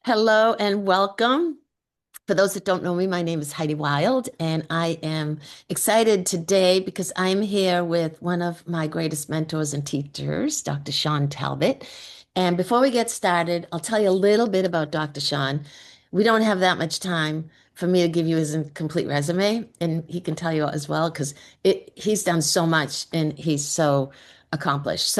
Hello and welcome. For those that don't know me, my name is Heidi Wild, and I am excited today because I'm here with one of my greatest mentors and teachers, Dr. Shawn Talbott. And before we get started, I'll tell you a little bit about Dr. Shawn. We don't have that much time for me to give you his complete resume, and he can tell you as well because he's done so much and he's so accomplished.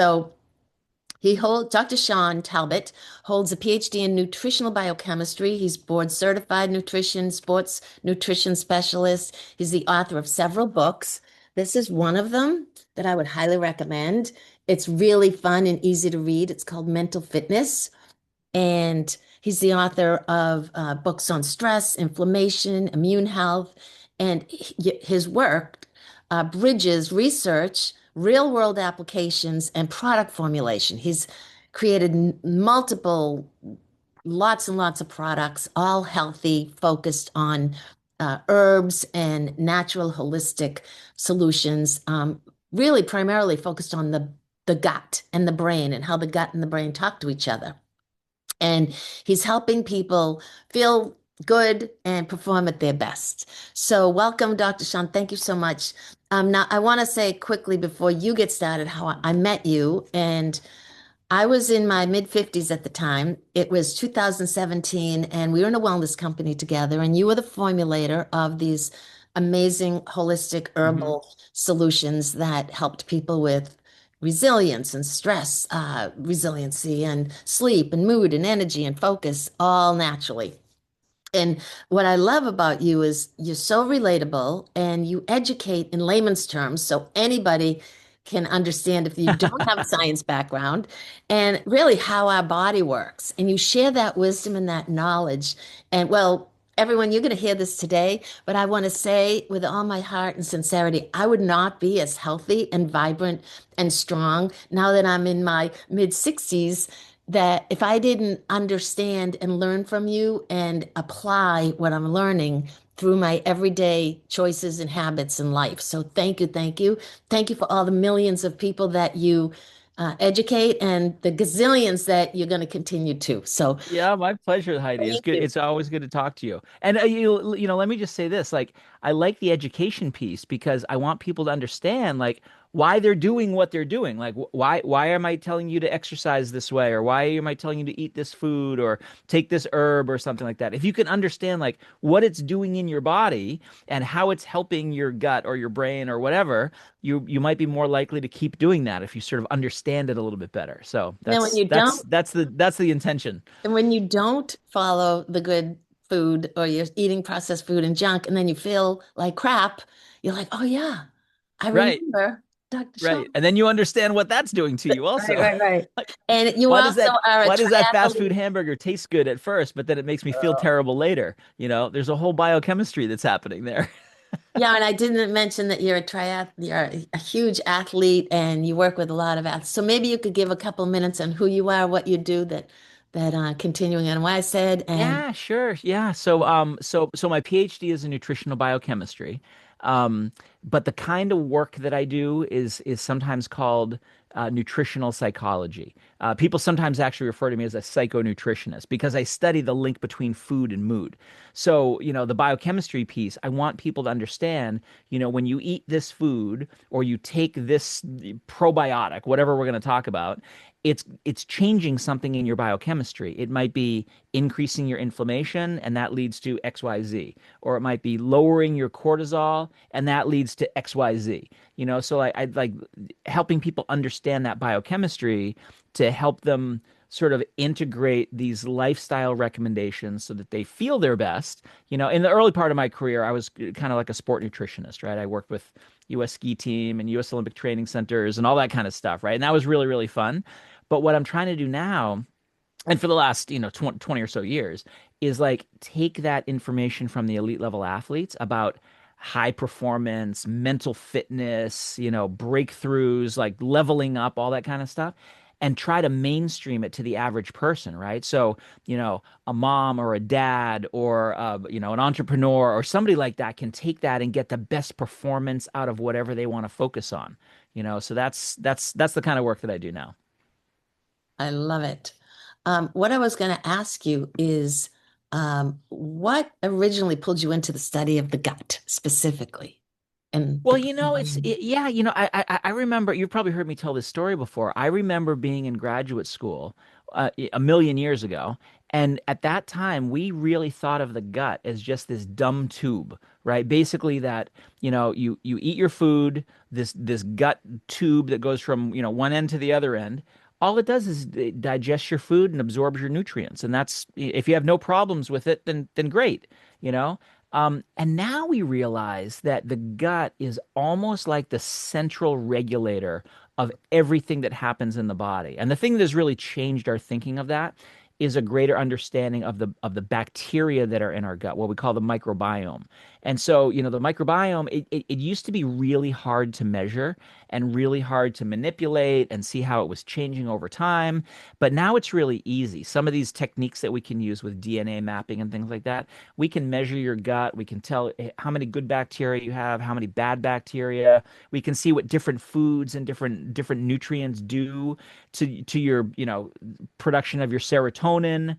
Dr. Shawn Talbott holds a PhD in nutritional biochemistry. He's board certified nutrition, sports nutrition specialist. He's the author of several books. This is one of them that I would highly recommend. It's really fun and easy to read. It's called Mental Fitness. And he's the author of books on stress, inflammation, immune health. And his work bridges research, real world applications, and product formulation. He's created multiple, lots and lots of products, all healthy, focused on herbs and natural holistic solutions, really primarily focused on the gut and the brain and how the gut and the brain talk to each other. And he's helping people feel good and perform at their best. So, welcome, Dr. Shawn. Thank you so much. Now, I want to say quickly before you get started how I met you. And I was in my mid 50s at the time. It was 2017, and we were in a wellness company together. And you were the formulator of these amazing holistic Hmm. herbal solutions that helped people with resilience and stress, resiliency and sleep and mood and energy and focus all naturally. And what I love about you is you're so relatable and you educate in layman's terms so anybody can understand if you don't have a science background and really how our body works. And you share that wisdom and that knowledge. And well, everyone, you're going to hear this today, but I want to say with all my heart and sincerity, I would not be as healthy and vibrant and strong now that I'm in my mid 60s that if I didn't understand and learn from you and apply what I'm learning through my everyday choices and habits in life. So thank you, thank you. Thank you for all the millions of people that you educate and the gazillions that you're going to continue to. So Yeah, my pleasure, Heidi. It's thank good. you. It's always good to talk to you. And let me just say this, like I like the education piece because I want people to understand like why they're doing what they're doing. Like why am I telling you to exercise this way or why am I telling you to eat this food or take this herb or something like that? If you can understand like what it's doing in your body and how it's helping your gut or your brain or whatever, you might be more likely to keep doing that if you sort of understand it a little bit better. So Now, when that's you that's don't, that's the that's the intention. and when you don't follow the good food or you're eating processed food and junk, and then you feel like crap, you're like, oh yeah, I Right, remember Dr. Shaw. right. And then you understand what that's doing to you Right, also. right, right. Like, And you why does also that are a why does that fast food triathlete. hamburger taste good at first, but then it makes me feel terrible later? There's a whole biochemistry that's happening there. Yeah, and I didn't mention that you're a huge athlete and you work with a lot of athletes. So maybe you could give a couple minutes on who you are, what you do, that continuing on what I said, and Yeah, sure. Yeah. So my PhD is in nutritional biochemistry. But the kind of work that I do is sometimes called nutritional psychology. People sometimes actually refer to me as a psychonutritionist because I study the link between food and mood. So, the biochemistry piece, I want people to understand, when you eat this food or you take this probiotic, whatever we're going to talk about, it's changing something in your biochemistry. It might be increasing your inflammation and that leads to XYZ, or it might be lowering your cortisol and that leads to XYZ. So I like helping people understand that biochemistry to help them sort of integrate these lifestyle recommendations so that they feel their best. In the early part of my career, I was kind of like a sport nutritionist, right? I worked with US ski team and US Olympic training centers and all that kind of stuff, right? And that was really, really fun. But what I'm trying to do now, and for the last, 20 or so years, is like take that information from the elite level athletes about high performance, mental fitness, breakthroughs, like leveling up, all that kind of stuff, and try to mainstream it to the average person, right? So, a mom or a dad or, an entrepreneur or somebody like that can take that and get the best performance out of whatever they want to focus on, so that's the kind of work that I do now. I love it. What I was going to ask you is what originally pulled you into the study of the gut specifically and the Well, microbiome? yeah, I remember you've probably heard me tell this story before. I remember being in graduate school a million years ago, and at that time we really thought of the gut as just this dumb tube, right? Basically that, you eat your food, this gut tube that goes from, one end to the other end. All it does is it digests your food and absorbs your nutrients, and that's if you have no problems with it, then great, you know. And now we realize that the gut is almost like the central regulator of everything that happens in the body. And the thing that has really changed our thinking of that is a greater understanding of the bacteria that are in our gut, what we call the microbiome. And so, the microbiome, it used to be really hard to measure and really hard to manipulate and see how it was changing over time. But now it's really easy. Some of these techniques that we can use with DNA mapping and things like that, we can measure your gut. We can tell how many good bacteria you have, how many bad bacteria. We can see what different foods and different nutrients do to your, production of your serotonin.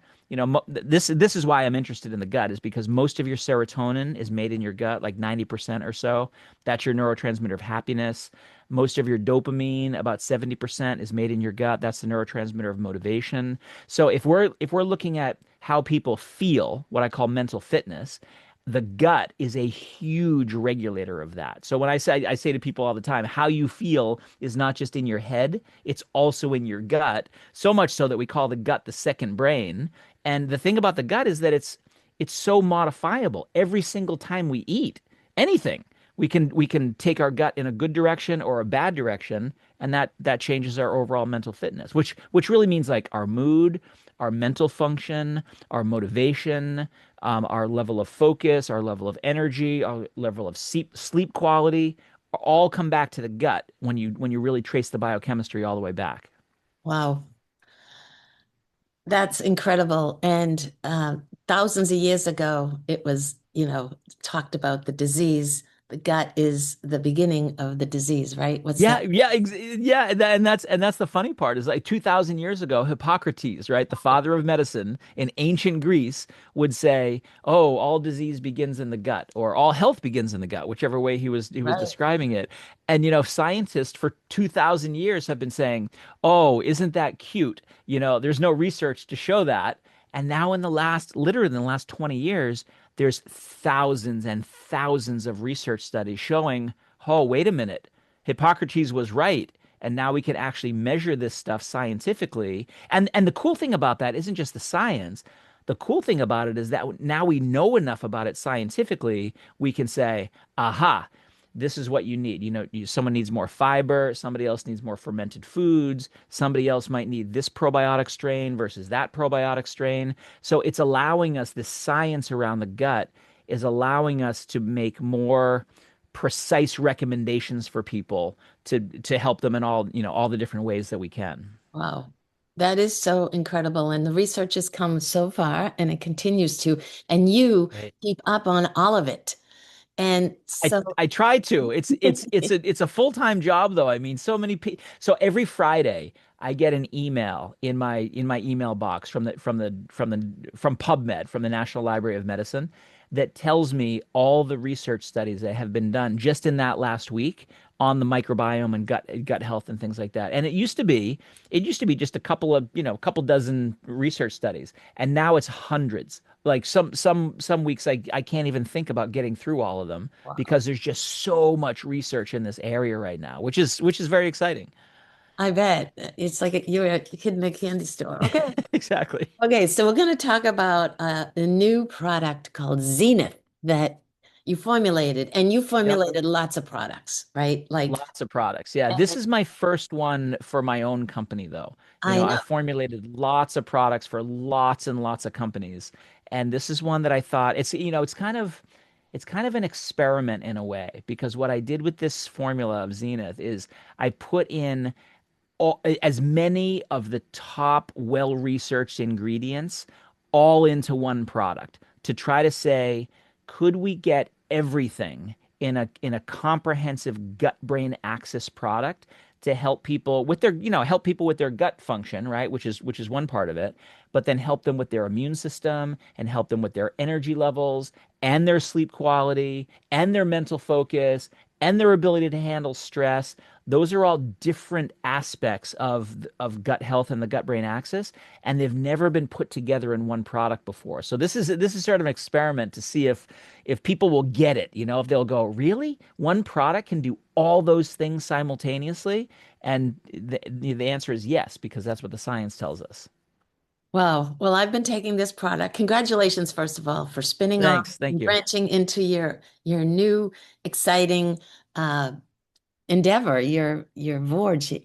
This is why I'm interested in the gut is because most of your serotonin is made in your gut, like 90% or so. That's your neurotransmitter of happiness. Most of your dopamine, about 70% is made in your gut. That's the neurotransmitter of motivation. So if we're looking at how people feel, what I call mental fitness, the gut is a huge regulator of that. So when I say to people all the time, how you feel is not just in your head, it's also in your gut. So much so that we call the gut the second brain. And the thing about the gut is that it's so modifiable. Every single time we eat anything, we can take our gut in a good direction or a bad direction, and that changes our overall mental fitness, which really means like our mood, our mental function, our motivation, our level of focus, our level of energy, our level of sleep quality, all come back to the gut when you really trace the biochemistry all the way back. Wow, that's incredible. And thousands of years ago, it was, talked about the disease. The gut is the beginning of the disease, right? What's Yeah, that? yeah, yeah, and that's the funny part is like 2000 years ago, Hippocrates, right, the father of medicine in ancient Greece would say, "Oh, all disease begins in the gut or all health begins in the gut," whichever way he was Right. describing it. And scientists for 2000 years have been saying, "Oh, isn't that cute?" There's no research to show that. And now literally in the last 20 years, there's thousands and thousands of research studies showing, "Oh, wait a minute. Hippocrates was right." And now we can actually measure this stuff scientifically. And the cool thing about that isn't just the science. The cool thing about it is that now we know enough about it scientifically, we can say, aha, this is what you need. Someone needs more fiber, somebody else needs more fermented foods, somebody else might need this probiotic strain versus that probiotic strain. So it's allowing us, this science around the gut is allowing us to make more precise recommendations for people to help them in all the different ways that we can. Wow. That is so incredible. And the research has come so far and it continues to, and you Right. keep up on all of it. And I so, I try to. It's a full-time job though. I mean, so every Friday I get an email in my email box from PubMed, from the National Library of Medicine, that tells me all the research studies that have been done just in that last week on the microbiome and gut health and things like that. And it used to be just a couple dozen research studies, and now it's hundreds. Like some weeks I can't even think about getting through all of them wow. because there's just so much research in this area right now, which is very exciting. I bet it's like you're a kid in a candy store. Okay. Exactly. Okay. So we're going to talk about a new product called Zenith that you formulated, and you Yep. formulated lots of products, right? Like, Lots of products. Yeah, this is my first one for my own company, though. I know. I've formulated lots of products for lots and lots of companies, and this is one that I thought it's kind of an experiment in a way because what I did with this formula of Zenith is I put in as many of the top well-researched ingredients all into one product to try to say, could we get everything in a comprehensive gut-brain axis product to help people with their, help people with their gut function, right? Which is one part of it, but then help them with their immune system and help them with their energy levels and their sleep quality and their mental focus and their ability to handle stress. Those are all different aspects of gut health and the gut brain axis, and they've never been put together in one product before. So this is sort of an experiment to see if people will get it, if they'll go, really? One product can do all those things simultaneously? And the answer is yes, because that's what the science tells us. Wow. Well, I've been taking this product. Congratulations, first of all, for spinning off Thanks. Thank and you. branching into your new exciting uh, endeavor, your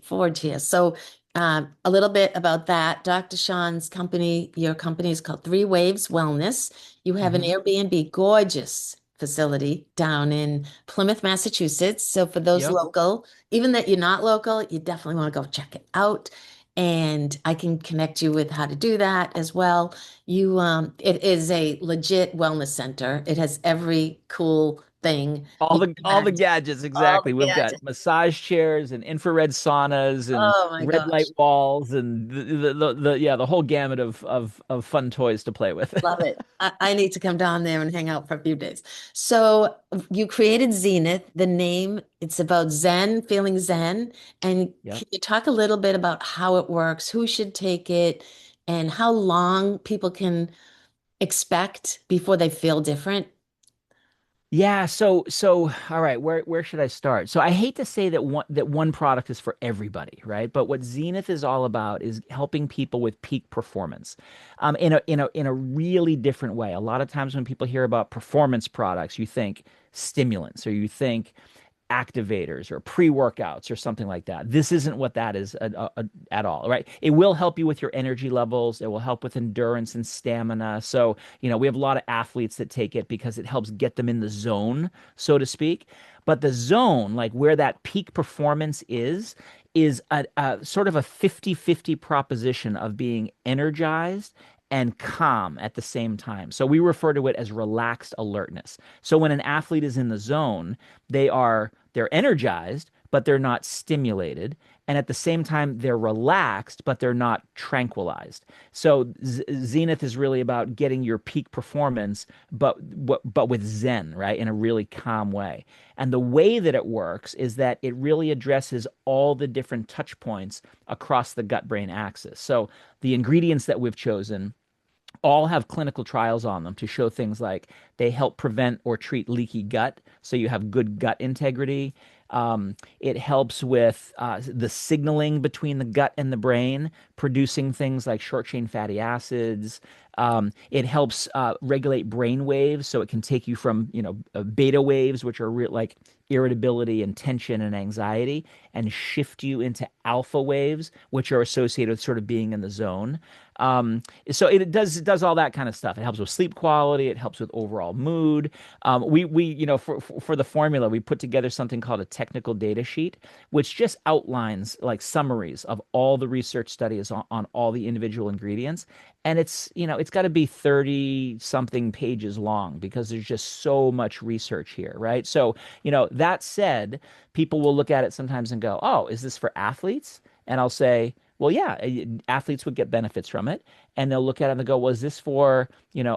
forge here. So, a little bit about that. Dr. Shawn's company, your company is called Three Waves Wellness. You have an Hmm. Airbnb, gorgeous facility down in Plymouth, Massachusetts. So, for those Yep. local, even that you're not local, you definitely want to go check it out. And I can connect you with how to do that as well. It is a legit wellness center. It has every cool thing All you the can all the imagine. gadgets, All exactly. the We've got gadgets. massage chairs and infrared saunas and Oh my red light gosh. walls and the whole gamut of fun toys to play with. Love it. I need to come down there and hang out for a few days. So you created Zenith, the name, it's about Zen, feeling Zen. And Yep. can you talk a little bit about how it works, who should take it, and how long people can expect before they feel different? Yeah, so all right, where should I start? So I hate to say that one product is for everybody, right? But what Zenith is all about is helping people with peak performance, in a really different way. A lot of times when people hear about performance products, you think stimulants or you think activators or pre-workouts or something like that. This isn't what that is at all, right? It will help you with your energy levels. It will help with endurance and stamina. So, we have a lot of athletes that take it because it helps get them in the zone, so to speak. But the zone, like where that peak performance is a sort of a 50-50 proposition of being energized and calm at the same time. So we refer to it as relaxed alertness. So when an athlete is in the zone, they're energized, but they're not stimulated. And at the same time, they're relaxed, but they're not tranquilized. So Zenith is really about getting your peak performance, but with Zen, right, in a really calm way. And the way that it works is that it really addresses all the different touch points across the gut-brain axis. So the ingredients that we've chosen all have clinical trials on them to show things like they help prevent or treat leaky gut, so you have good gut integrity. It helps with the signaling between the gut and the brain, producing things like short chain fatty acids. It helps regulate brain waves, so it can take you from beta waves, which are like irritability and tension and anxiety, and shift you into alpha waves, which are associated with sort of being in the zone. So it does all that kind of stuff. It helps with sleep quality. It helps with overall mood. We for the formula, we put together something called a technical data sheet, which just outlines like summaries of all the research studies on all the individual ingredients. And it's got to be 30 something pages long because there's just so much research here, right? So, that said, people will look at it sometimes and go, "Oh, is this for athletes?" And I'll say, well, yeah, athletes would get benefits from it. And they'll look at it and they go, was this for,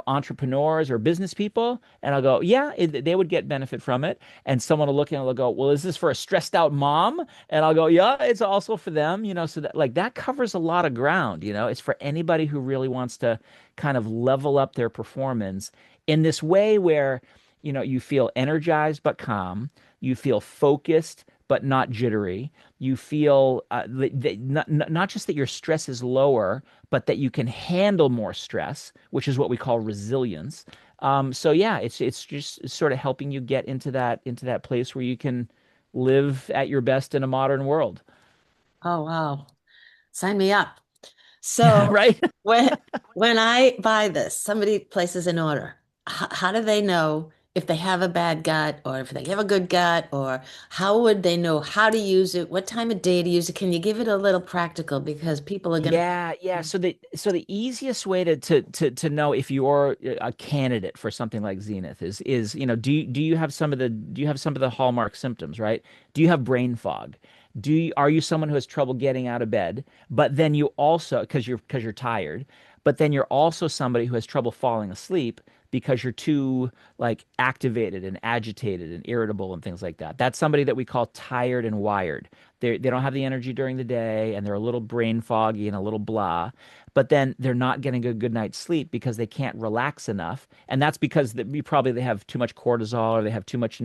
entrepreneurs or business people? And I'll go, yeah, they would get benefit from it. And someone will look at it and they'll go, well, is this for a stressed out mom? And I'll go, yeah, it's also for them, so that like that covers a lot of ground, it's for anybody who really wants to kind of level up their performance in this way where, you feel energized but calm, you feel focused but not jittery. You feel not just that your stress is lower, but that you can handle more stress, which is what we call resilience. So yeah, it's just sort of helping you get into that place where you can live at your best in a modern world. Oh, wow. Sign me up. Yeah, So right. when when I buy this, somebody places an order. How do they know if they have a bad gut or if they have a good gut, or how would they know how to use it, what time of day to use it? Can you give it a little practical because people are gonna Yeah, yeah. So the easiest way to know if you're a candidate for something like Zenith is do you have some of the hallmark symptoms, right? Do you have brain fog? Are you someone who has trouble getting out of bed, but then you also, because you're tired, but then you're also somebody who has trouble falling asleep because you're too like activated and agitated and irritable and things like that. That's somebody that we call tired and wired. They don't have the energy during the day and they're a little brain foggy and a little blah, but then they're not getting a good night's sleep because they can't relax enough. And that's because they have too much cortisol or they have too much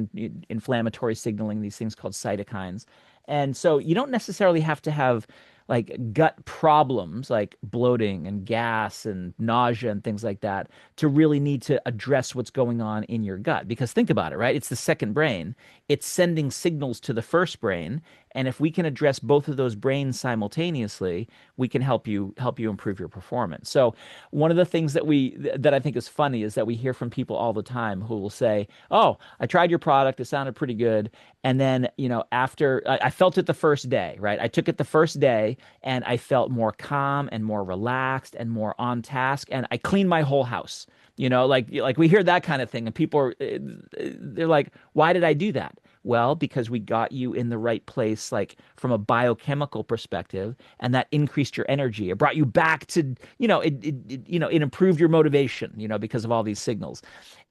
inflammatory signaling, these things called cytokines. And so you don't necessarily have to have like gut problems like bloating and gas and nausea and things like that to really need to address what's going on in your gut. Because think about it, right? It's the second brain. It's sending signals to the first brain. And if we can address both of those brains simultaneously, we can help you improve your performance. So one of the things that I think is funny is that we hear from people all the time who will say, "Oh, I tried your product. It sounded pretty good." And then, after I felt it the first day, right? I took it the first day and I felt more calm and more relaxed and more on task. And I cleaned my whole house. Like we hear that kind of thing, and they're like, "Why did I do that?" Well, because we got you in the right place, like from a biochemical perspective, and that increased your energy. It brought you back to, it improved your motivation, because of all these signals.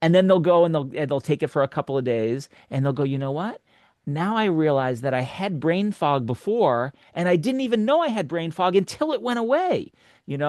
And then they'll go and they'll take it for a couple of days, and they'll go, "You know what? Now I realize that I had brain fog before, and I didn't even know I had brain fog until it went away."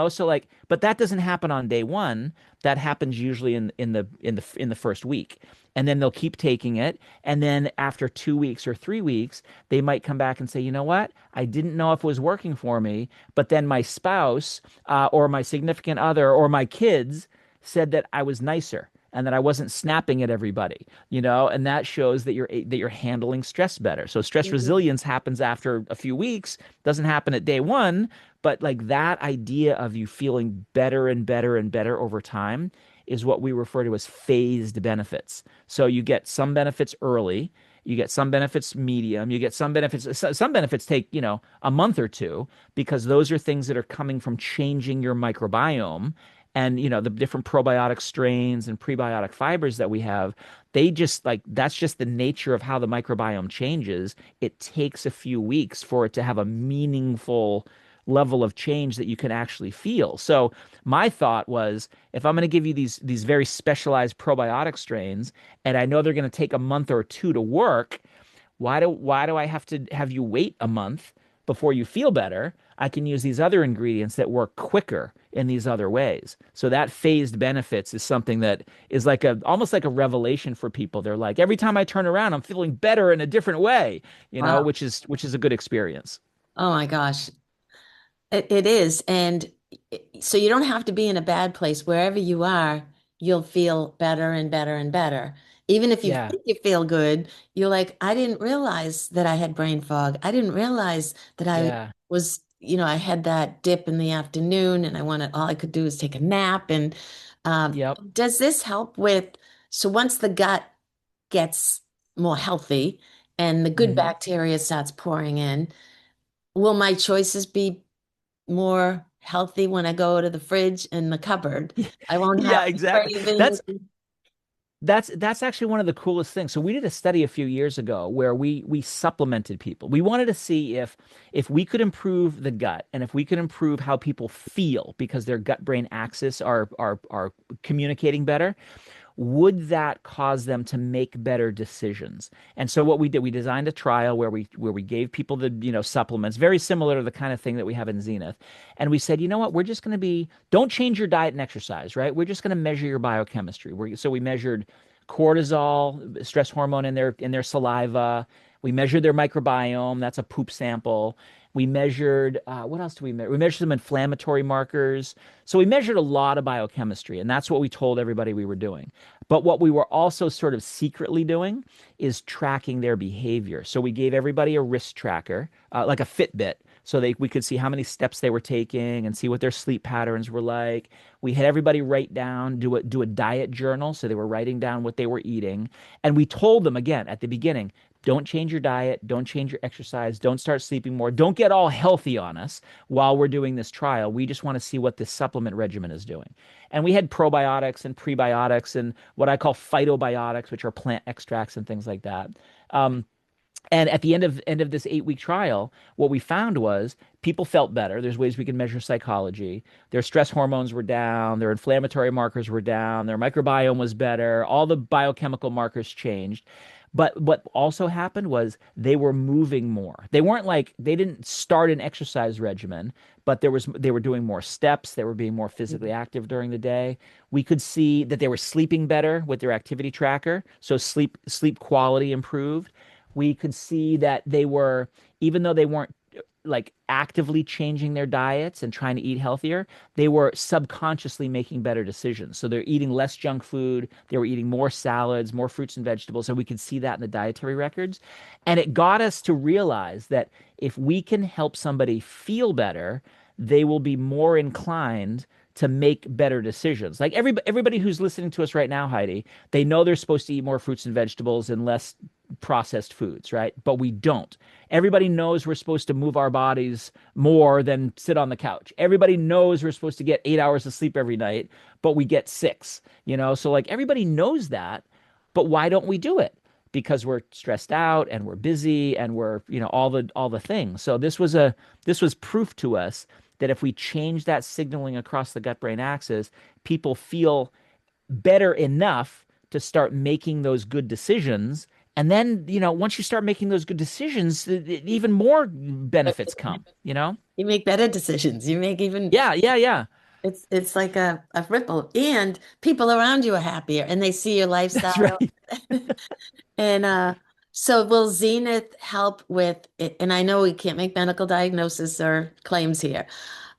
So like, but that doesn't happen on day one. That happens usually in the first week. And then they'll keep taking it. And then after 2 weeks or 3 weeks, they might come back and say, "You know what? I didn't know if it was working for me, but then my spouse, or my significant other, or my kids said that I was nicer and that I wasn't snapping at everybody, and that shows that you're handling stress better. So stress resilience happens after a few weeks, doesn't happen at day one, but like that idea of you feeling better and better and better over time is what we refer to as phased benefits. So you get some benefits early, you get some benefits medium, you get some benefits. Some benefits take, a month or two because those are things that are coming from changing your microbiome. And the different probiotic strains and prebiotic fibers that we have, they just like that's just the nature of how the microbiome changes. It takes a few weeks for it to have a meaningful level of change that you can actually feel. So my thought was, if I'm going to give you these very specialized probiotic strains, and I know they're going to take a month or two to work, why do I have to have you wait a month before you feel better? I can use these other ingredients that work quicker in these other ways. So that phased benefits is something that is like almost like a revelation for people. They're like, every time I turn around, I'm feeling better in a different way, Wow. which is a good experience. Oh my gosh. It is. And so you don't have to be in a bad place. Wherever you are, you'll feel better and better and better. Even if you Yeah. think you feel good, you're like, I didn't realize that I had brain fog. I didn't realize that I Yeah. was, I had that dip in the afternoon and all I could do was take a nap. And Yep. does this help with, so once the gut gets more healthy and the good Hmm. bacteria starts pouring in, will my choices be more healthy when I go to the fridge and the cupboard? I won't have Yeah, the exactly. cravings. That's actually one of the coolest things. So we did a study a few years ago where we supplemented people. We wanted to see if we could improve the gut and if we could improve how people feel because their gut brain axis are communicating better, would that cause them to make better decisions? And so what we did, we designed a trial where we gave people the, supplements, very similar to the kind of thing that we have in Zenith. And we said, you know what, we're just going to don't change your diet and exercise, right? We're just going to measure your biochemistry. So we measured cortisol, stress hormone in their saliva. We measured their microbiome. That's a poop sample. We measured, what else do we measure? We measured some inflammatory markers. So we measured a lot of biochemistry, and that's what we told everybody we were doing. But what we were also sort of secretly doing is tracking their behavior. So we gave everybody a wrist tracker, like a Fitbit, so we could see how many steps they were taking and see what their sleep patterns were like. We had everybody write down, do a diet journal, so they were writing down what they were eating, and we told them again at the beginning, don't change your diet, don't change your exercise, don't start sleeping more, don't get all healthy on us while we're doing this trial. We just want to see what this supplement regimen is doing. And we had probiotics and prebiotics and what I call phytobiotics, which are plant extracts and things like that. Um, And at the end of this 8 week trial, what we found was people felt better. There's ways we can measure psychology. Their stress hormones were down, their inflammatory markers were down, their microbiome was better, all the biochemical markers changed. But what also happened was they were moving more. They weren't like they didn't start an exercise regimen, but they were doing more steps, they were being more physically active during the day. We could see that they were sleeping better with their activity tracker, so sleep quality improved. We could see that they were, even though they weren't like actively changing their diets and trying to eat healthier, they were subconsciously making better decisions. So they're eating less junk food, they were eating more salads, more fruits and vegetables. So we could see that in the dietary records. And it got us to realize that if we can help somebody feel better, they will be more inclined to make better decisions. Like everybody who's listening to us right now, Heidi, they know they're supposed to eat more fruits and vegetables and less processed foods, right? But we don't. Everybody knows we're supposed to move our bodies more than sit on the couch. Everybody knows we're supposed to get 8 hours of sleep every night, but we get six, you know? So like everybody knows that, but why don't we do it? Because we're stressed out and we're busy and we're, all the things. So this was proof to us that if we change that signaling across the gut brain axis, people feel better enough to start making those good decisions. And then, once you start making those good decisions, even more benefits come, you know? You make better decisions. You make even Yeah, yeah, yeah. it's like a ripple. And people around you are happier and they see your That's lifestyle. right. And so will Zenith help with it? And I know we can't make medical diagnosis or claims here.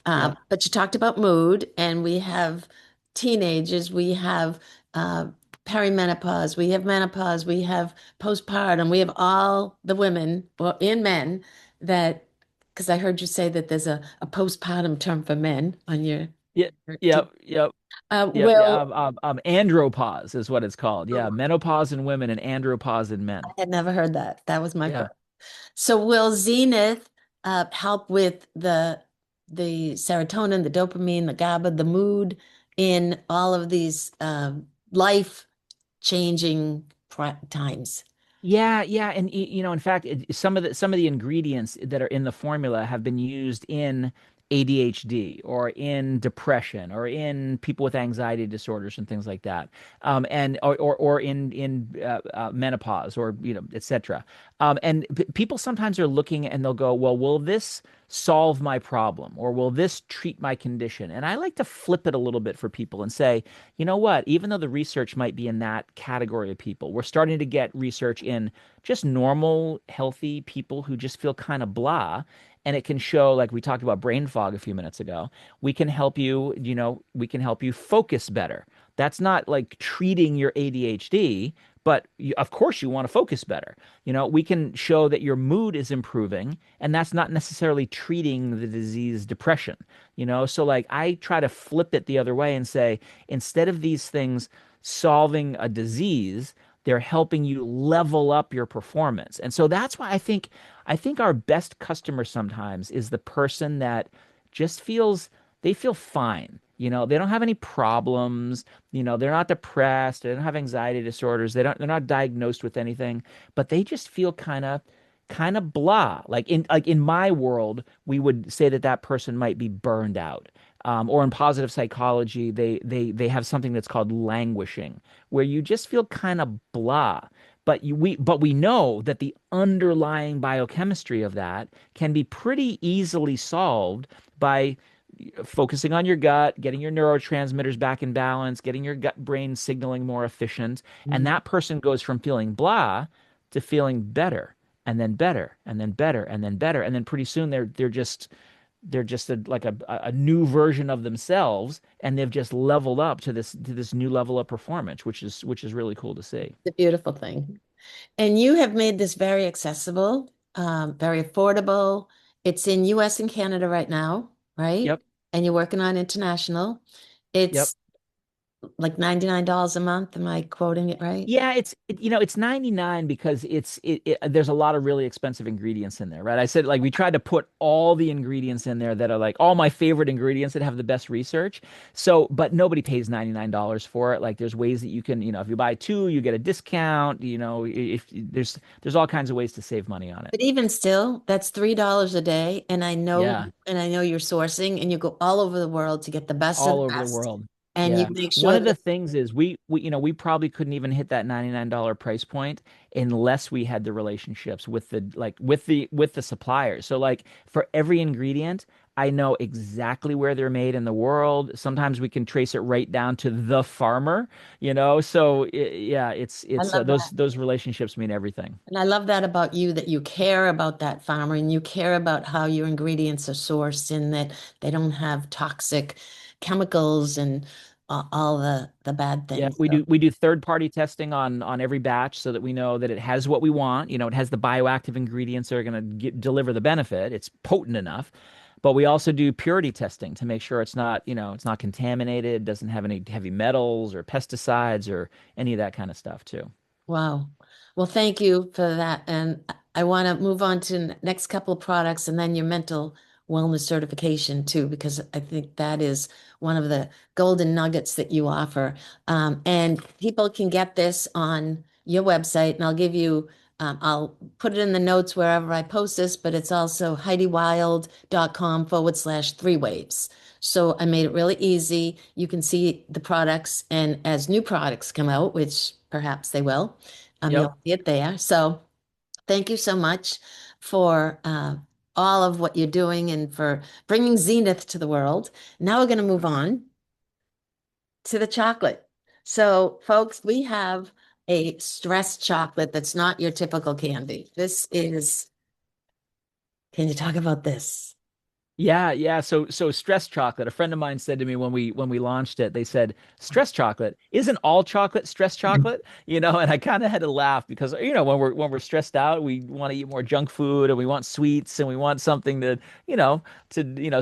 Yep. But you talked about mood, and we have teenagers, we have uh, perimenopause, we have menopause, we have postpartum, we have all the women well, and men that, because I heard you say that there's a postpartum term for men on Yeah. your Yep. Yep. Yep. Yeah. will, Andropause is what it's called. Yeah. Menopause in women and andropause in men. I had never heard that. That was my Yeah. first. So will Zenith help with the serotonin, the dopamine, the GABA, the mood in all of these life-changing times? Yeah, yeah, and in fact, some of the ingredients that are in the formula have been used in ADHD or in depression or in people with anxiety disorders and things like that, and or in menopause or etc. And people sometimes are looking and they'll go, well, will this solve my problem or will this treat my condition? And I like to flip it a little bit for people and say, you know what? Even though the research might be in that category of people, we're starting to get research in just normal, healthy people who just feel kind of blah. And it can show, like we talked about brain fog a few minutes ago, we can help you focus better. That's not like treating your ADHD, but of course you want to focus better. We can show that your mood is improving, and that's not necessarily treating the disease depression. So like I try to flip it the other way and say, instead of these things solving a disease, they're helping you level up your performance. And so that's why I think our best customer sometimes is the person that just feels they feel fine. They don't have any problems. They're not depressed. They don't have anxiety disorders. They're not diagnosed with anything, but they just feel kind of blah. Like in my world, we would say that that person might be burned out. Or in positive psychology, they have something that's called languishing, where you just feel kind of blah. But we know that the underlying biochemistry of that can be pretty easily solved by focusing on your gut, getting your neurotransmitters back in balance, getting your gut brain signaling more efficient, and Mhm. that person goes from feeling blah to feeling better, and then better, and then better, and then better, and then pretty soon they're just like a new version of themselves, and they've just leveled up to this new level of performance, which is really cool to see. The beautiful thing. And you have made this very accessible, very affordable. It's in US and Canada right now, right? Yep, And you're working on international. yep. It's like $99 a month. Am I quoting it right? Yeah, it's 99 because there's a lot of really expensive ingredients in there, right? I said like we tried to put all the ingredients in there that are like all my favorite ingredients that have the best research. So, but nobody pays $99 for it. Like there's ways that you can, if you buy two, you get a discount, if there's all kinds of ways to save money on it. But even still, that's $3 a day. Yeah, And I know you're sourcing and you go all over the world to get the best of all the over the best. world. And you Yeah. make One sure of the that, things is we probably couldn't even hit that $99 price point unless we had the relationships with the suppliers. So like for every ingredient, I know exactly where they're made in the world. Sometimes we can trace it right down to the farmer. So yeah, I it's love those that. those relationships mean everything. And I love that about you, that you care about that farmer and you care about how your ingredients are sourced and that they don't have toxic chemicals and all the bad Yeah, things. we So, do we do third party testing on every batch so that we know that it has what we want. It has the bioactive ingredients that are going to deliver the benefit. It's potent enough. But we also do purity testing to make sure it's not contaminated, doesn't have any heavy metals or pesticides or any of that kind of stuff too. wow. Well, thank you for that. And I want to move on to next couple of products and then your mental wellness certification too, because I think that is one of the golden nuggets that you offer. And people can get this on your website, and I'll put it in the notes wherever I post this, but it's also HeidiWild.com/three waves. So I made it really easy. You can see the products, and as new products come out, which perhaps they will, Yep. you'll see it there. So thank you so much for all of what you're doing and for bringing Zenith to the world. Now we're going to move on to the chocolate. So, folks, we have a stress chocolate that's not your typical candy. Can you talk about this? Yeah, yeah. So stress chocolate. A friend of mine said to me when we launched it, they said, stress chocolate, isn't all chocolate stress chocolate? And I kind of had to laugh because when we're stressed out, we want to eat more junk food and we want sweets and we want something to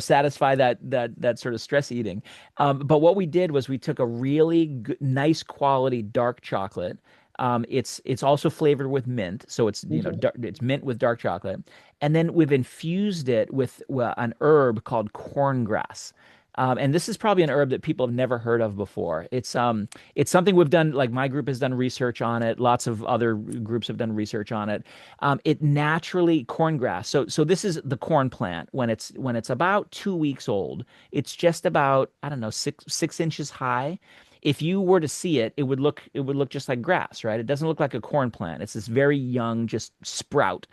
satisfy that sort of stress eating. But what we did was we took a really good, nice quality dark chocolate. It's also flavored with mint, so Mhm. it's mint with dark chocolate, and then we've infused it with an herb called corngrass. And this is probably an herb that people have never heard of before. It's something we've done, like my group has done research on it. Lots of other groups have done research on it. It naturally corngrass. So this is the corn plant when it's about 2 weeks old. It's just about, I don't know, 6 inches high. If you were to see it, it would look just like grass, right? It doesn't look like a corn plant. It's this very young, just sprout.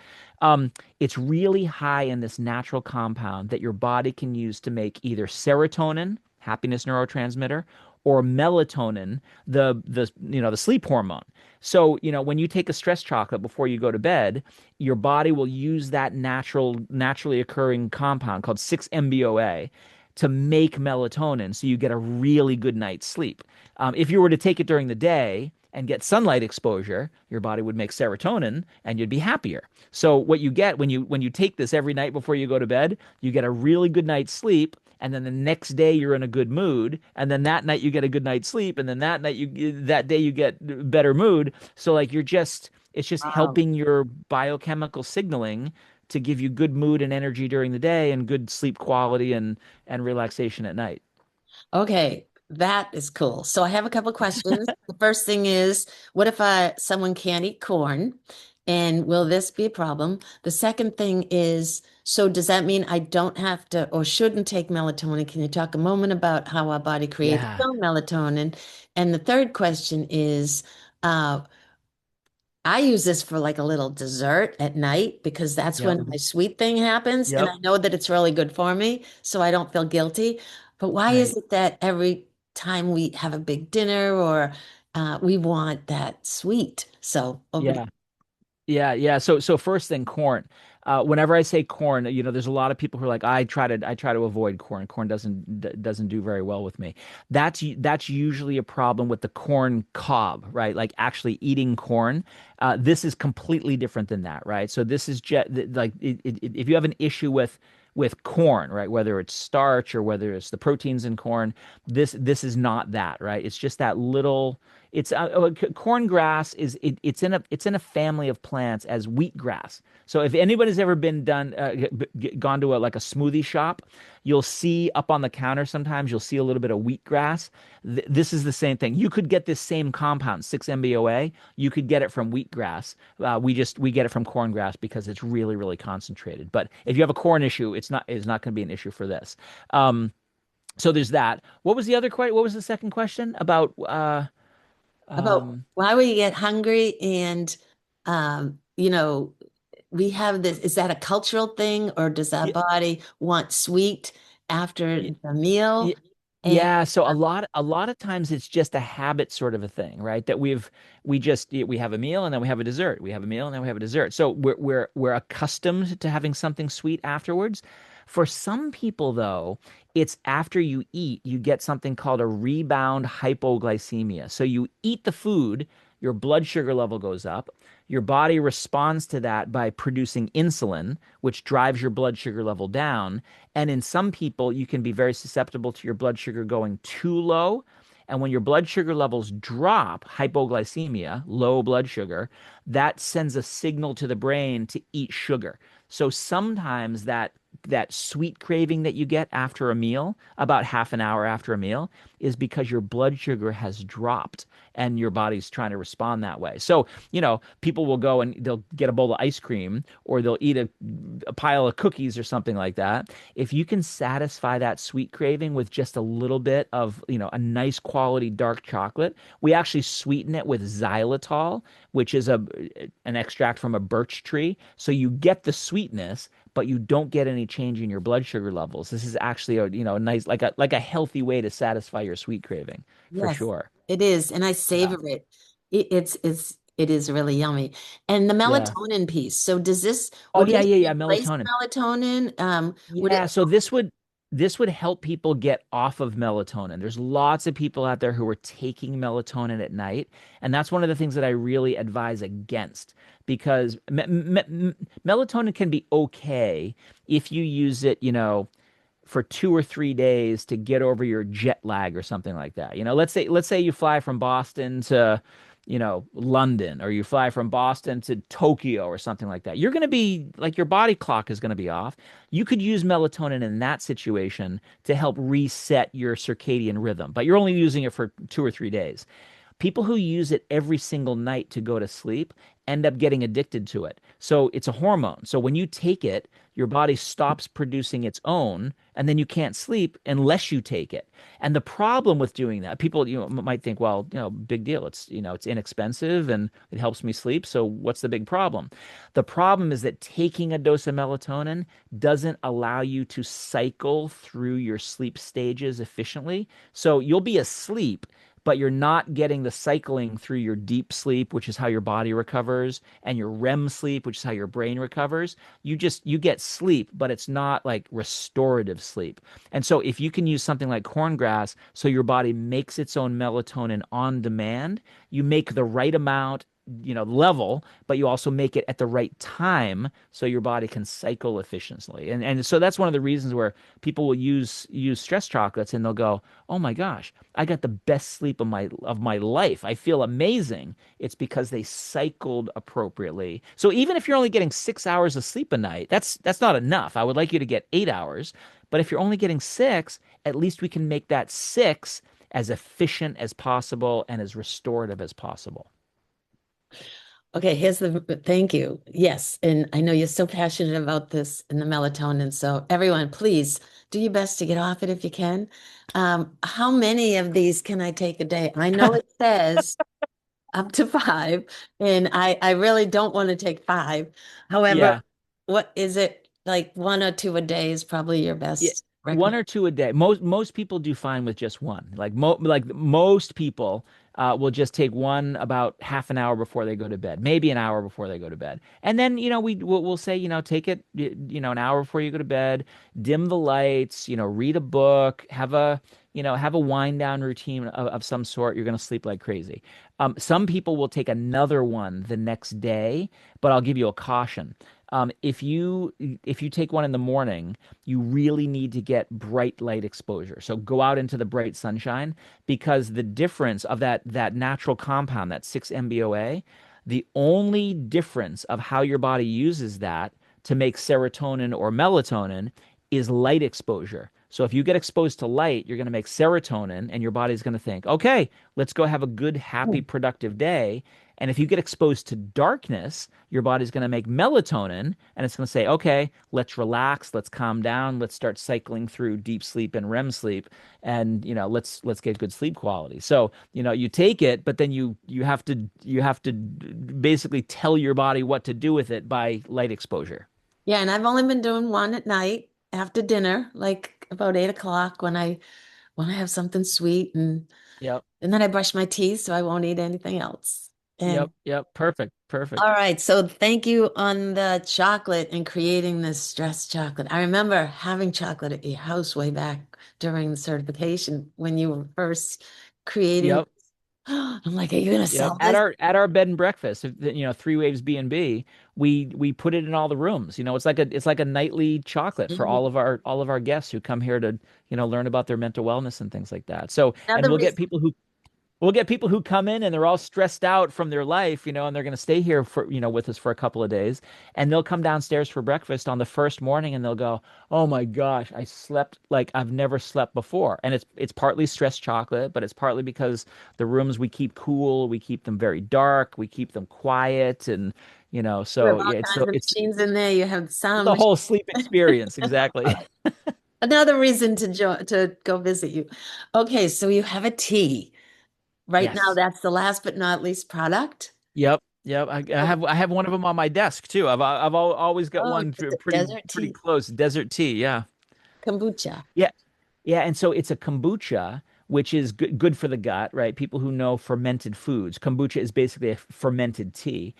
It's really high in this natural compound that your body can use to make either serotonin, happiness neurotransmitter, or melatonin, the sleep hormone. So, when you take a stress chocolate before you go to bed, your body will use that naturally occurring compound called 6-MBOA to make melatonin so you get a really good night's sleep. If you were to take it during the day and get sunlight exposure, your body would make serotonin and you'd be happier. So what you get when you take this every night before you go to bed, you get a really good night's sleep, and then the next day you're in a good mood, and then that night you get a good night's sleep, and then that day you get better mood. So like it's just Wow. helping your biochemical signaling to give you good mood and energy during the day and good sleep quality and relaxation at night. Okay, that is cool. So I have a couple of questions. The first thing is, what if someone can't eat corn? And will this be a problem? The second thing is, so does that mean I don't have to or shouldn't take melatonin? Can you talk a moment about how our body creates its Yeah. own melatonin? And the third question is, uh, I use this for like a little dessert at night because that's Yep. when my sweet thing happens. And Yep. I know that it's really good for me, so I don't feel guilty. But why is Right. it that every time we have a big dinner or we want that sweet? So over to Yeah. Yeah, yeah. So first thing, corn. Whenever I say corn, there's a lot of people who are like, I try to avoid corn. Corn doesn't do very well with me. That's usually a problem with the corn cob, right? Like actually eating corn. This is completely different than that, right? So this is just like if you have an issue with corn, right? Whether it's starch or whether it's the proteins in corn, this is not that, right? It's just that little. It's corn grass it's in a family of plants as wheatgrass. So if anybody's ever been gone to like a smoothie shop, you'll see up on the counter sometimes you'll see a little bit of wheatgrass. This is the same thing. You could get this same compound, 6-MBOA. You could get it from wheatgrass. We get it from corn grass because it's really, really concentrated. But if you have a corn issue, it's not going to be an issue for this. Um, so there's that. What was the other question? What was the second question about? About Um, why we get hungry and you know, we have this, is that a cultural thing or does our yeah, body want sweet after the meal? yeah, And yeah. So a lot of times it's just a habit sort of a thing, right? That we have a meal and then we have a dessert. We have a meal and then we have a dessert. So we're accustomed to having something sweet afterwards. For some people, though, it's after you eat, you get something called a rebound hypoglycemia. So you eat the food, your blood sugar level goes up. Your body responds to that by producing insulin, which drives your blood sugar level down. And in some people, you can be very susceptible to your blood sugar going too low. And when your blood sugar levels drop, hypoglycemia, low blood sugar, that sends a signal to the brain to eat sugar. So sometimes that sweet craving that you get after a meal, about half an hour after a meal, is because your blood sugar has dropped and your body's trying to respond that way. So, people will go and they'll get a bowl of ice cream or they'll eat a pile of cookies or something like that. If you can satisfy that sweet craving with just a little bit of, a nice quality dark chocolate, we actually sweeten it with xylitol, which is an extract from a birch tree. So you get the sweetness, but you don't get any change in your blood sugar levels. This is actually a nice like a healthy way to satisfy your sweet craving for yes, sure. it is. And I Yeah. savor it. It is really yummy. And the Yeah. melatonin piece. So Oh would yeah, this yeah, yeah. replace Melatonin. melatonin? Would it? Yeah, so this would help people get off of melatonin. There's lots of people out there who are taking melatonin at night, and that's one of the things that I really advise against because melatonin can be okay if you use it, for 2 or 3 days to get over your jet lag or something like that. Let's say you fly from Boston to, London, or you fly from Boston to Tokyo or something like that. You're going to be like your body clock is going to be off. You could use melatonin in that situation to help reset your circadian rhythm, but you're only using it for 2 or 3 days. People who use it every single night to go to sleep end up getting addicted to it. So it's a hormone. So when you take it, your body stops producing its own, and then you can't sleep unless you take it. And the problem with doing that, people, might think, well, big deal. It's inexpensive and it helps me sleep. So what's the big problem? The problem is that taking a dose of melatonin doesn't allow you to cycle through your sleep stages efficiently. So you'll be asleep, but you're not getting the cycling through your deep sleep, which is how your body recovers, and your REM sleep, which is how your brain recovers. You get sleep, but it's not like restorative sleep. And so if you can use something like corn grass so your body makes its own melatonin on demand, you make the right amount, level, but you also make it at the right time so your body can cycle efficiently. And so that's one of the reasons where people will use stress chocolates and they'll go, "Oh my gosh, I got the best sleep of my life. I feel amazing." It's because they cycled appropriately. So even if you're only getting 6 hours of sleep a night, that's not enough. I would like you to get 8 hours, but if you're only getting six, at least we can make that six as efficient as possible and as restorative as possible. Okay, thank you. Yes, and I know you're so passionate about this and the melatonin. So everyone, please do your best to get off it if you can. How many of these can I take a day? I know it says up to five, and I really don't want to take five. However, Yeah. what is it like one or two a day is probably your Yeah, best one recommend. or two a day. Most people do fine with just one. Like most people will just take one about half an hour before they go to bed, maybe an hour before they go to bed, and then we'll say take it an hour before you go to bed, dim the lights, read a book, have a have a wind down routine of some sort. You're going to sleep like crazy. Some people will take another one the next day, but I'll give you a caution. If you take one in the morning, you really need to get bright light exposure. So go out into the bright sunshine because the difference of that natural compound, that 6-MBOA, the only difference of how your body uses that to make serotonin or melatonin is light exposure. So if you get exposed to light, you're going to make serotonin and your body's going to think, okay, let's go have a good, happy, productive day. And if you get exposed to darkness, your body's going to make melatonin and it's going to say, okay, let's relax, let's calm down, let's start cycling through deep sleep and REM sleep and let's get good sleep quality. So, you take it, but then you have to basically tell your body what to do with it by light exposure. Yeah, and I've only been doing one at night after dinner, like about 8 o'clock when I have something sweet Yep. and then I brush my teeth so I won't eat anything else. Yep. And Yep. Perfect. all Perfect. right, so thank you on the chocolate and creating this stress chocolate. I remember having chocolate at your house way back during the certification when you were first creating. Yep. I'm like, are you gonna Yep. sell At this? our bed and breakfast, Three Waves B&B, we put it in all the rooms. It's like a nightly chocolate for Mhm. all of our guests who come here to, learn about their mental wellness and things like that. So, and Another reason. we'll get people who come in and they're all stressed out from their life, and they're going to stay here for, with us for a couple of days. And they'll come downstairs for breakfast on the first morning and they'll go, "Oh my gosh, I slept like I've never slept before." And it's partly stress chocolate, but it's partly because the rooms we keep cool, we keep them very dark, we keep them quiet. And, You have so all yeah, it's kinds so of it's machines in there. You have sound the machines. whole sleep experience. Exactly. Another reason to go visit you. Okay, so you have a tea. Right now, Yes. that's the last but not least product. Yep. Yep. I have one of them on my desk too. I've always got Oh, one it's a pretty desert pretty tea, close. Desert tea. Yeah. kombucha. Yeah. Yeah, and so it's a kombucha, which is good for the gut, right? People who know fermented foods. Kombucha is basically a fermented tea.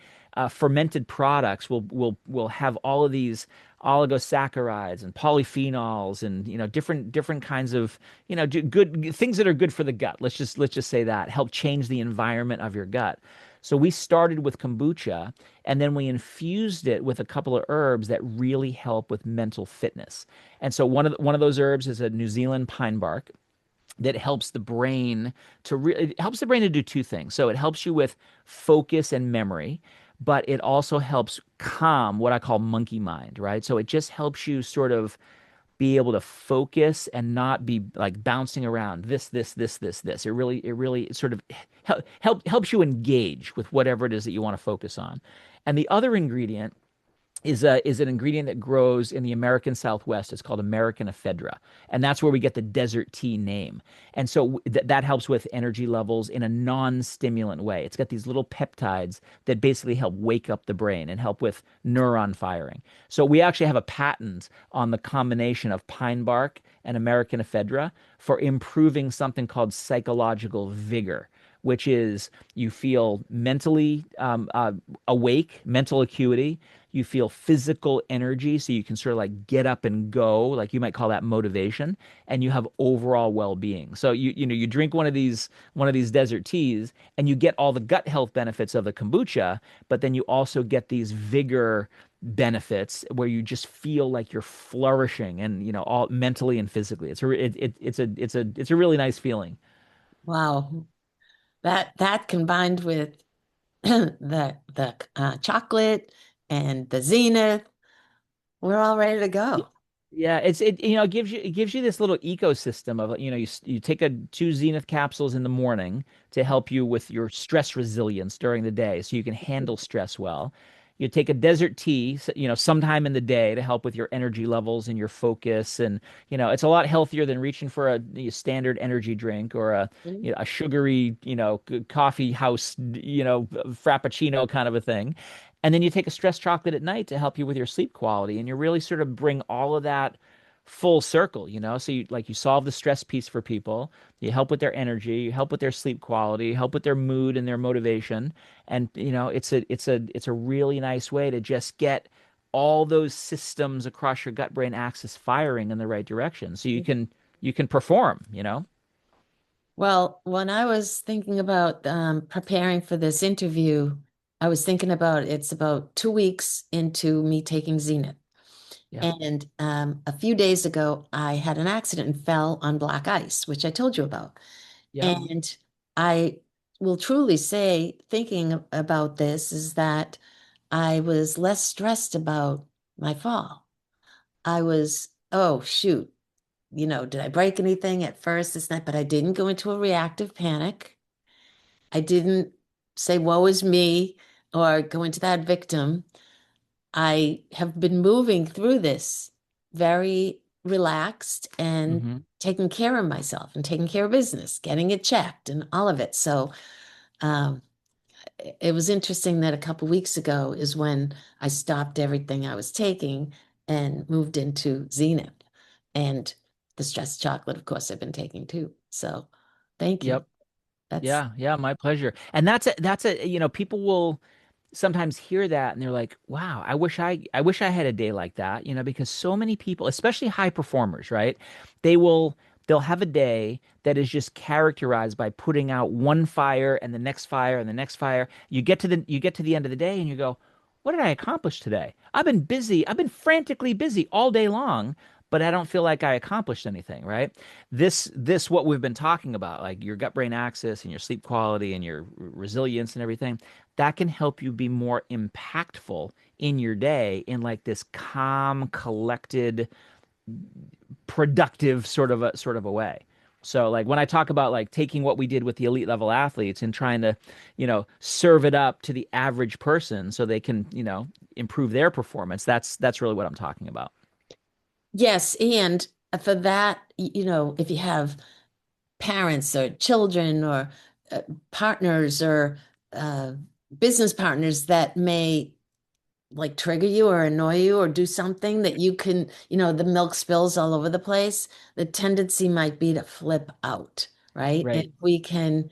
Fermented products will have all of these oligosaccharides and polyphenols and different kinds of good things that are good for the gut. Let's just say that help change the environment of your gut. So we started with kombucha and then we infused it with a couple of herbs that really help with mental fitness. And so one of those herbs is a New Zealand pine bark that helps the brain it helps the brain to do two things. So it helps you with focus and memory, but it also helps calm what I call monkey mind, right? So it just helps you sort of be able to focus and not be like bouncing around this. It really sort of helps you engage with whatever it is that you want to focus on. And the other ingredient is an ingredient that grows in the American Southwest. It's called American ephedra, and that's where we get the desert tea name. And so that helps with energy levels in a non-stimulant way. It's got these little peptides that basically help wake up the brain and help with neuron firing. So we actually have a patent on the combination of pine bark and American ephedra for improving something called psychological vigor, which is you feel mentally awake, mental acuity. You feel physical energy, so you can sort of like get up and go, like you might call that motivation, and you have overall well-being. So you drink one of these desert teas, and you get all the gut health benefits of the kombucha, but then you also get these vigor benefits where you just feel like you're flourishing and all mentally and physically. It's a really nice feeling. Wow. That combined with the chocolate and the Zenith, we're all ready to Y- go. Yeah, it gives you this little ecosystem of you take two Zenith capsules in the morning to help you with your stress resilience during the day so you can handle stress well. You take a desert tea, sometime in the day to help with your energy levels and your focus and it's a lot healthier than reaching for a standard energy drink or a sugary, coffee house, frappuccino kind of a thing. And then you take a stress chocolate at night to help you with your sleep quality. And you really sort of bring all of that full circle. So you solve the stress piece for people, you help with their energy, you help with their sleep quality, help with their mood and their motivation. And it's a really nice way to just get all those systems across your gut brain axis firing in the right direction. So you can perform. Well, when I was thinking about preparing for this interview, I was thinking about it's about 2 weeks into me taking Zenith. Yep. And a few days ago, I had an accident and fell on black ice, which I told you about. Yep. And I will truly say, thinking about this, is that I was less stressed about my fall. I was, oh, shoot, did I break anything at first this night? But I didn't go into a reactive panic. I didn't say, woe is me, or go into that victim. I have been moving through this very relaxed and Hmm. taking care of myself and taking care of business, getting it checked and all of it. So um, it was interesting that a couple weeks ago is when I stopped everything I was taking and moved into Zenith. And the stress chocolate, of course, I've been taking too. So thank you. Yep. That's Yeah, yeah, my pleasure. And people will sometimes hear that and they're like, "Wow, I wish I had a day like that," because so many people, especially high performers, right? They will they'll have a day that is just characterized by putting out one fire and the next fire and the next fire. You get to the end of the day and you go, "What did I accomplish today? I've been busy. I've been frantically busy all day long." But I don't feel like I accomplished anything, right? This what we've been talking about, like your gut brain axis and your sleep quality and your resilience and everything, that can help you be more impactful in your day in like this calm, collected, productive sort of a way. So like when I talk about like taking what we did with the elite level athletes and trying to, serve it up to the average person so they can, improve their performance, that's really what I'm talking about. yes. And for that, if you have parents or children or uh, partners or uh, business partners that may like trigger you or annoy you or do something that you can, the milk spills all over the place, the tendency might be to flip out, right? And Right. we can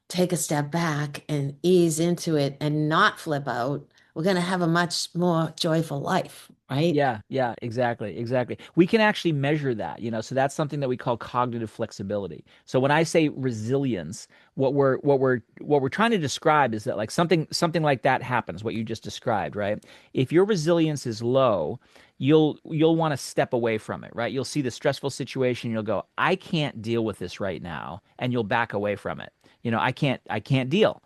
take a step back and ease into it and not flip out, we're going to have a much more joyful life, right? Yeah, yeah, exactly, exactly. We can actually measure that, so that's something that we call cognitive flexibility. So when I say resilience, what we're trying to describe is that like something like that happens, what you just described, right? If your resilience is low, you'll want to step away from it, right? You'll see the stressful situation, you'll go, I can't deal with this right now, and you'll back away from it. I can't deal.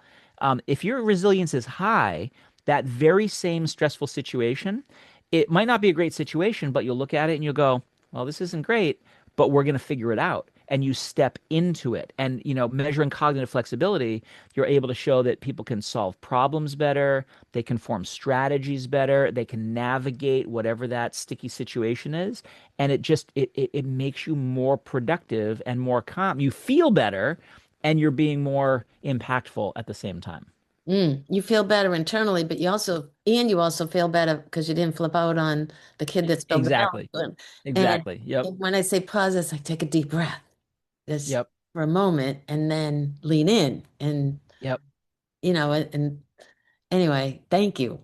If your resilience is high, that very same stressful situation, it might not be a great situation, but you'll look at it and you'll go, well, this isn't great, but we're going to figure it out. And you step into it. And, measuring cognitive flexibility, you're able to show that people can solve problems better, they can form strategies better, they can navigate whatever that sticky situation is. And it makes you more productive and more calm. You feel better and you're being more impactful at the same time. You feel better internally, but you also feel better because you didn't flip out on the kid that spilled the milk. Exactly. And Exactly. Yep. when I say pause, it's like take a deep breath, just Yep. for a moment, and then lean in. And Yep. and anyway, thank you.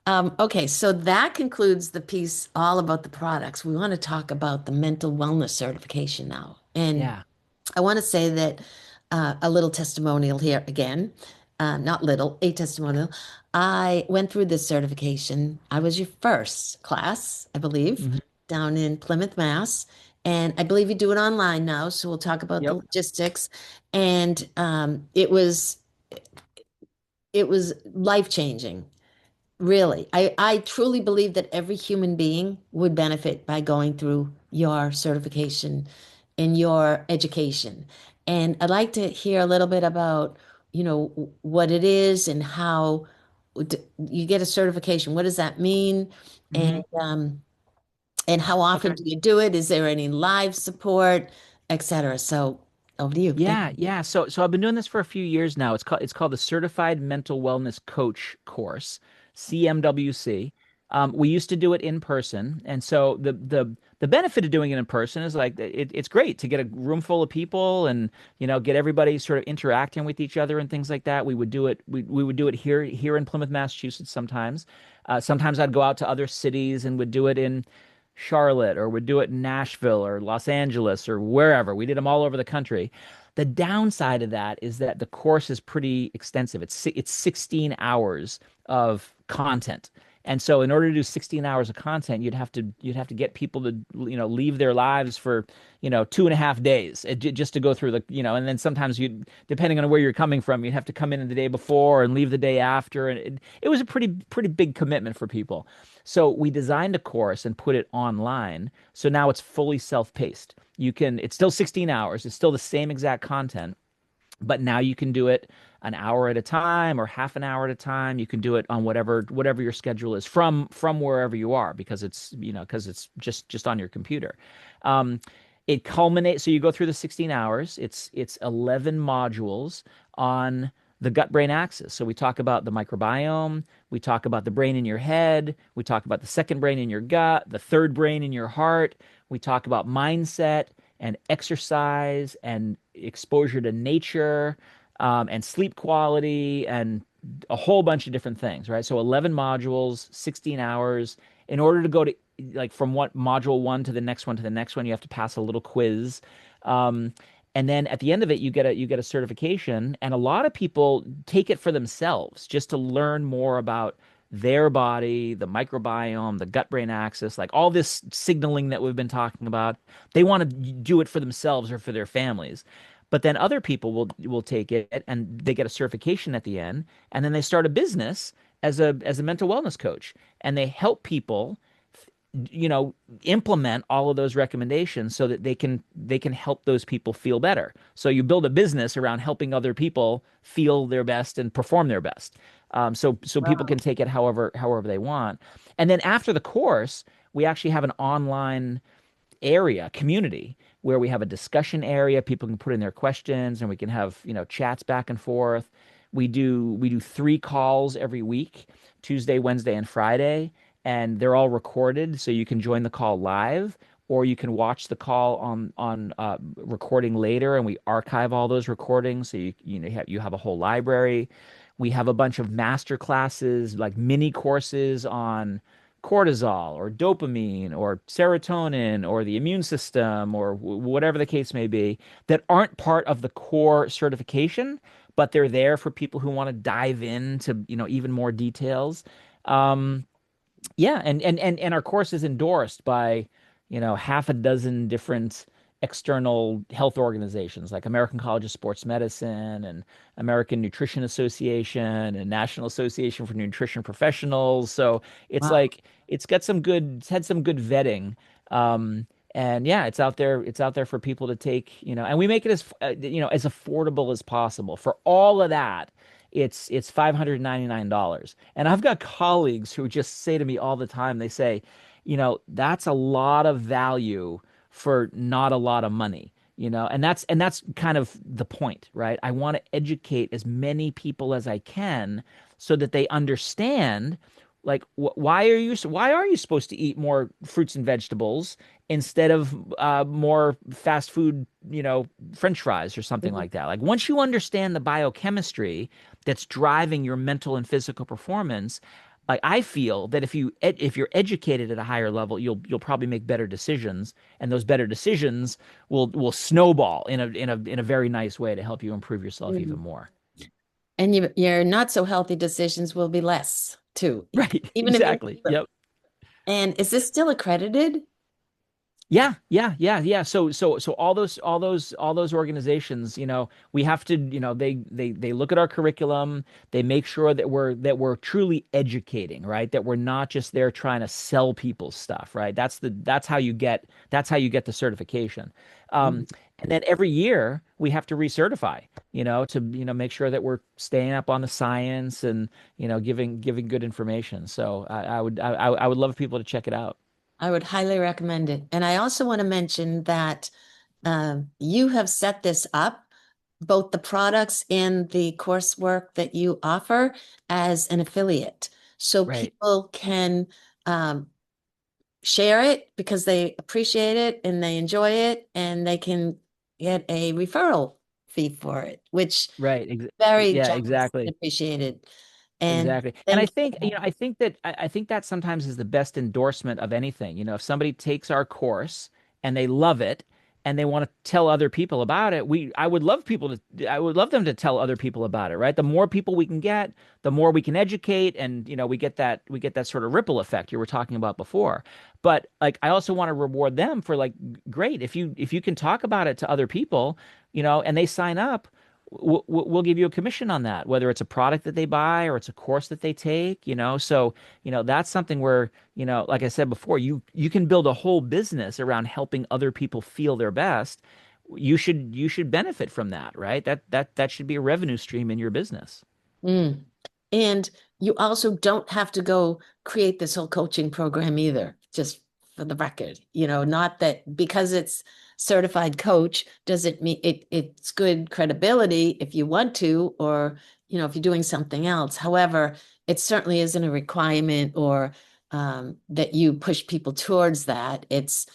Okay, so that concludes the piece all about the products. We want to talk about the mental wellness certification now. And Yeah. I want to say that a little testimonial here again, not little, a testimonial. I went through this certification. I was your first class, I believe, Mhm. down in Plymouth, Mass. And I believe you do it online now. So we'll talk about the Yep. logistics. And it was life changing. Really, I truly believe that every human being would benefit by going through your certification and your education. And I'd like to hear a little bit about, what it is and how you get a certification. What does that mean? And Hmm. and how often Okay. do you do it? Is there any live support, etc.? So over to you. Thank Yeah, you. yeah. So I've been doing this for a few years now. It's called the Certified Mental Wellness Coach course, CMWC. We used to do it in person, and so the benefit of doing it in person is like it's great to get a room full of people and get everybody sort of interacting with each other and things like that. We would do it here in Plymouth, Massachusetts sometimes. Sometimes I'd go out to other cities and would do it in Charlotte or would do it in Nashville or Los Angeles or wherever. We did them all over the country. The downside of that is that the course is pretty extensive. It's 16 hours of content. And so in order to do 16 hours of content, you'd have to get people to, leave their lives for, 2.5 days just to go through and then sometimes depending on where you're coming from, you'd have to come in the day before and leave the day after. And it was a pretty big commitment for people. So we designed a course and put it online. So now it's fully self-paced. It's still 16 hours. It's still the same exact content, but now you can do it an hour at a time or half an hour at a time. You can do it on whatever your schedule is from wherever you are, because it's just on your computer. Um, it culminates. So you go through the 16 hours. It's 11 modules on the gut brain axis. So we talk about the microbiome, we talk about the brain in your head, we talk about the second brain in your gut, the third brain in your heart. We talk about mindset and exercise and exposure to nature, and sleep quality and a whole bunch of different things, right? So 11 modules, 16 hours. In order to go to like from what module one to the next one to the next one, you have to pass a little quiz. Um, and then at the end of it, you get a certification, and a lot of people take it for themselves just to learn more about their body, the microbiome, the gut-brain axis, like all this signaling that we've been talking about. They want to do it for themselves or for their families. But then other people will take it and they get a certification at the end, and then they start a business as a mental wellness coach, and they help people you know implement all of those recommendations so that they can help those people feel better. So you build a business around helping other people feel their best and perform their best. So people can Wow. take it however they want. And then after the course, we actually have an online community, where we have a discussion area. People can put in their questions, and we can have, chats back and forth. We do 3 calls every week, Tuesday, Wednesday, and Friday, and they're all recorded, so you can join the call live, or you can watch the call on recording later, and we archive all those recordings, so you have a whole library. We have a bunch of master classes, like mini courses on cortisol or dopamine or serotonin or the immune system or whatever the case may be, that aren't part of the core certification, but they're there for people who want to dive into, even more details. Um, yeah, and our course is endorsed by, half a dozen different external health organizations like American College of Sports Medicine and American Nutrition Association and National Association for Nutrition Professionals. So it's Wow. like it's had some good vetting. Um, and yeah, it's out there for people to take, and we make it as affordable as possible. For all of that, it's $599. And I've got colleagues who just say to me all the time, they say, that's a lot of value for not a lot of money, and that's kind of the point, right? I want to educate as many people as I can so that they understand, like, why are you supposed to eat more fruits and vegetables instead of more fast food, French fries or something Mhm. like that. Like, once you understand the biochemistry that's driving your mental and physical performance, like, I feel that if you're educated at a higher level, you'll probably make better decisions, and those better decisions will snowball in a very nice way to help you improve yourself even Mhm. more. And your not so healthy decisions will be less too, Right, even if you exactly. keep them. Yep. And is this still accredited? Yeah, yeah, yeah, yeah. So all those organizations, we have to, they look at our curriculum, they make sure that we're truly educating, right? That we're not just there trying to sell people stuff, right? That's how you get the certification. Mhm. Um, and then every year we have to recertify, to make sure that we're staying up on the science and, giving good information. So I would love people to check it out. I would highly recommend it. And I also want to mention that you have set this up, both the products and the coursework that you offer, as an affiliate. So Right. people can um, share it because they appreciate it and they enjoy it, and they can get a referral fee for it, which Right. very Yeah, generous and exactly. appreciated. And Exactly. And I thank think, you. I think that sometimes is the best endorsement of anything. If somebody takes our course and they love it and they want to tell other people about it, I would love them to tell other people about it, right? The more people we can get, the more we can educate, and we get that sort of ripple effect you were talking about before. But like, I also want to reward them for like, great, if you can talk about it to other people, and they sign up, we'll give you a commission on that, whether it's a product that they buy or it's a course that they take, so that's something where, like I said before, you can build a whole business around helping other people feel their best. You should benefit from that, right? That should be a revenue stream in your business. Mm. And you also don't have to go create this whole coaching program either, just for the record. Not that because it's certified coach doesn't mean it's good credibility if you want to, or if you're doing something else. However, it certainly isn't a requirement or that you push people towards that. It's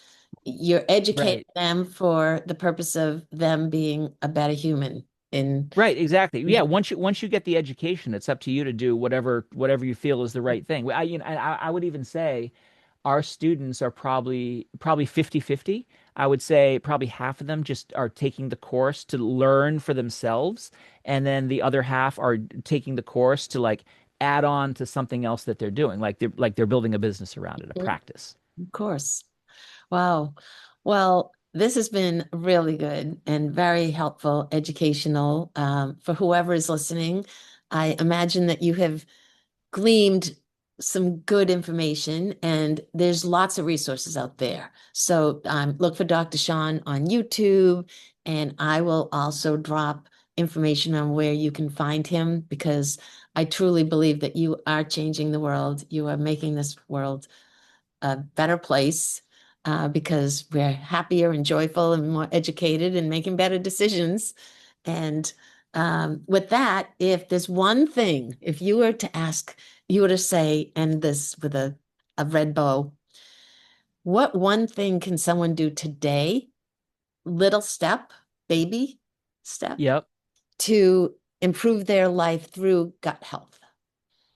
you're educating Right. them for the purpose of them being a better human in Right, exactly. Yeah, once you get the education, it's up to you to do whatever you feel is the right thing. I would even say our students are probably 50-50. I would say probably half of them just are taking the course to learn for themselves, and then the other half are taking the course to like add on to something else that they're doing, like they're building a business around it, a of practice. course. Wow. Well, this has been really good and very helpful, educational for whoever is listening. I imagine that you have gleaned some good information, and there's lots of resources out there. So look for Dr. Shawn on YouTube, and I will also drop information on where you can find him because I truly believe that you are changing the world. You are making this world a better place because we're happier and joyful and more educated and making better decisions. And with that, if there's one thing, if you were to ask, you were to say, and this with a red bow, what one thing can someone do today, little step, baby step, Yep. to improve their life through gut health?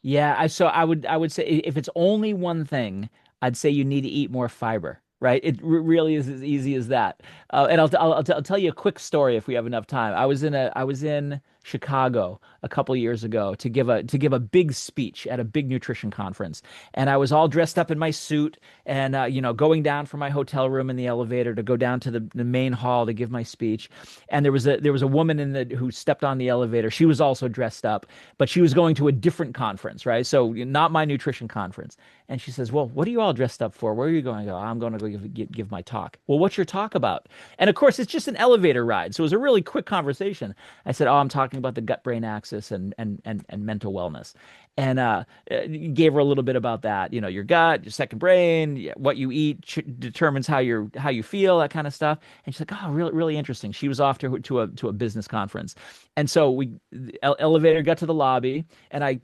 Yeah, I would say if it's only one thing, I'd say you need to eat more fiber, right? It really is as easy as that. And I'll tell you a quick story if we have enough time. I was in Chicago a couple years ago to give a big speech at a big nutrition conference, and I was all dressed up in my suit and going down from my hotel room in the elevator to go down to the main hall to give my speech. And there was a woman who stepped on the elevator. She was also dressed up, but she was going to a different conference, right? So not my nutrition conference. And she says, "Well, what are you all dressed up for? Where are you going?" I go, "I'm going to go give my talk." "Well, what's your talk about?" And of course, it's just an elevator ride. So it was a really quick conversation. I said, "Oh, I'm talking about the gut-brain axis and mental wellness." And gave her a little bit about that. Your gut, your second brain, what you eat determines how you feel, that kind of stuff. And she's like, "Oh, really, really interesting." She was off to a business conference. And so the elevator got to the lobby, and I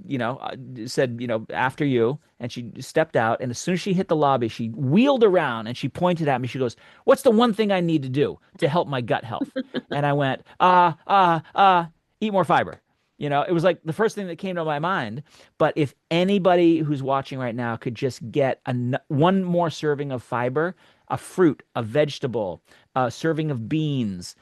said, "After you." And she stepped out, and as soon as she hit the lobby, she wheeled around and she pointed at me. She goes, "What's the one thing I need to do to help my gut health?" And I went, eat more fiber. It was like the first thing that came to my mind. But if anybody who's watching right now could just get one more serving of fiber, a fruit, a vegetable, a serving of beans,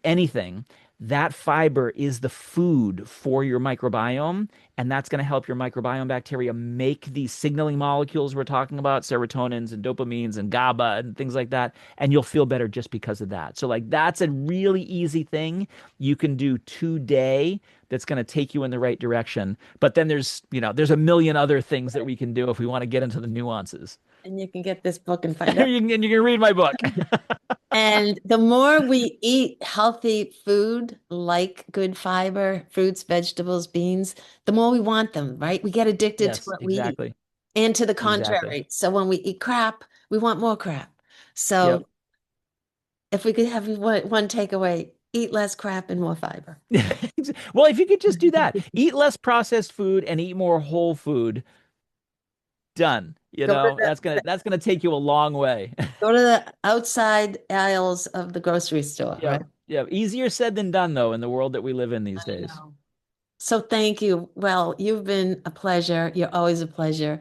anything, that fiber is the food for your microbiome, and that's going to help your microbiome bacteria make these signaling molecules we're talking about, serotonins and dopamines and GABA and things like that, and you'll feel better just because of that. So like, that's a really easy thing you can do today that's going to take you in the right direction. But then there's a million other things that we can do if we want to get into the nuances. And you can get this book and find out. You can read my book. And the more we eat healthy food, like good fiber, fruits, vegetables, beans, the more we want them, right? We get addicted to Yes, what we eat exactly. and to the Exactly. contrary. So when we eat crap, we want more crap. Yep. So if we could have one takeaway, eat less crap and more fiber. Well, if you could just do that, eat less processed food and eat more whole food, done. Go to That's gonna take you a long way. go to the outside aisles of the grocery store, Yeah. right? Yeah. Easier said than done, though, in the world that we live in these I days. know. So thank you. Well, you've been a pleasure. You're always a pleasure.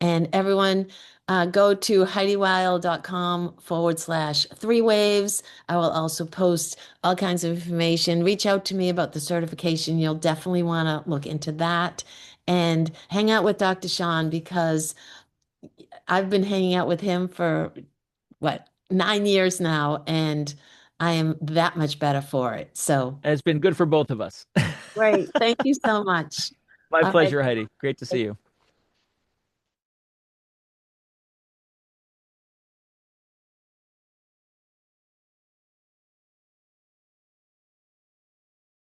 And everyone, go to HeidiWild.com/three waves. I will also post all kinds of information. Reach out to me about the certification. You'll definitely want to look into that and hang out with Dr. Shawn because I've been hanging out with him for what, 9 years now, and I am that much better for it. So And it's been good for both of us. great. Thank you so much. My All right. pleasure, Heidi. Great to see you.